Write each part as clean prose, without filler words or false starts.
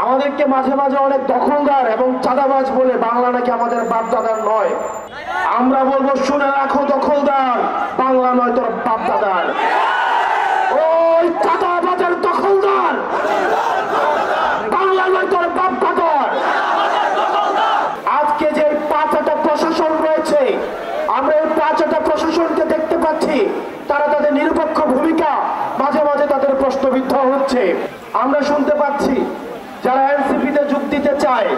আমাদেরকে মাঝে মাঝে অনেক দখলদার এবং চাঁদাবাজ বলে, বাংলা নাকি আমাদের বাপদাদার নয়। আমরা বলবো, শুনে রাখো দখলদার, বাংলা নয় তোর বাপদাদার। ওই চাঁদাবাজের দখলদার, বাংলা নয় তোর বাপদাদার। আজকে যে 5টা প্রশাসন রয়েছে, আমরা এই 5টা প্রশাসনকে দেখতে পাচ্ছি, তারা তাদের নিরপেক্ষ ভূমিকা মাঝে মাঝে তাদের প্রশ্নবিদ্ধ হচ্ছে। আমরা শুনতে পাচ্ছি যারা এনসিপিতে যোগ দিতে চায়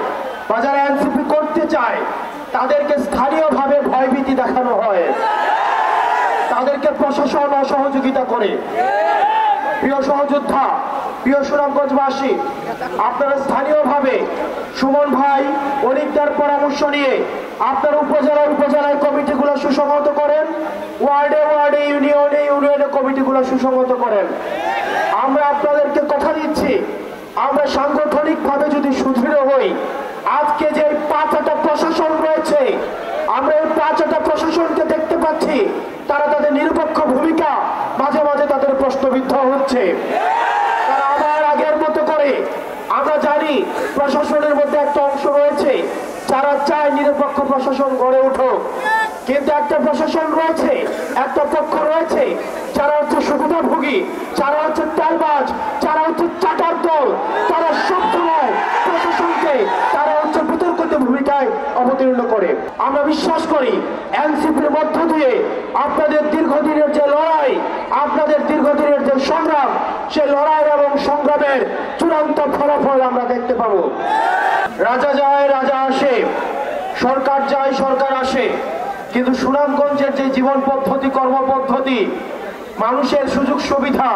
বা যারা এনসিপি করতে চায়, তাদেরকে স্থানীয়ভাবে ভয়ভীতি দেখানো হয়, তাদেরকে প্রশাসন অসহযোগিতা করে। প্রিয় সহযোদ্ধা, প্রিয় সুনামগঞ্জবাসী, আপনারা স্থানীয়ভাবে সুমন ভাই অনিকদার পরামর্শ নিয়ে আপনার উপজেলায় কমিটিগুলো সুসংহত করেন, ওয়ার্ডে ইউনিয়নে কমিটিগুলো সুসংহত করেন। আমরা আপনাদেরকে কথা দিচ্ছি, আমরা সাংগঠনিকভাবে যদি সুদৃঢ় হই, আজকে যে 5টা প্রশাসন রয়েছে, আমরা এই 5টা প্রশাসনকে দেখতে পাচ্ছি, তারা তাদের নিরপেক্ষ ভূমিকা মাঝে মাঝে তাদের প্রশ্নবিদ্ধ হচ্ছে। তারা আবার আগের মতো করে, আমরা জানি প্রশাসনের মধ্যে একটা অংশ রয়েছে যারা চায় নিরপেক্ষ প্রশাসন গড়ে উঠুক, কিন্তু একটা প্রশাসন রয়েছে, একটা পক্ষ রয়েছে যারা হচ্ছে সুবিধাভোগী, যারা হচ্ছে তেলবাজ, যারা হচ্ছে চাটার দল, তারা সবসময় প্রশাসনকে তারা হচ্ছে বিতর্কিত ভূমিকায় অবতীর্ণ করে। আমরা বিশ্বাস করি এনসিপির মধ্য দিয়ে আপনাদের দীর্ঘদিনের যে লড়াই, আপনাদের দীর্ঘদিনের যে সংগ্রাম, সে লড়াই এবং সংগ্রামের চূড়ান্ত ফলাফল আমরা দেখতে পাবো। রাজা যায় রাজা আসে, সরকার যায় সরকার আসে, কিন্তু সুনামগঞ্জের যে জীবন পদ্ধতি, কর্মপদ্ধতি, মানুষের সুযোগ সুবিধা,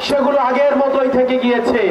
সেগুলো আগের মতোই থেকে গিয়েছে।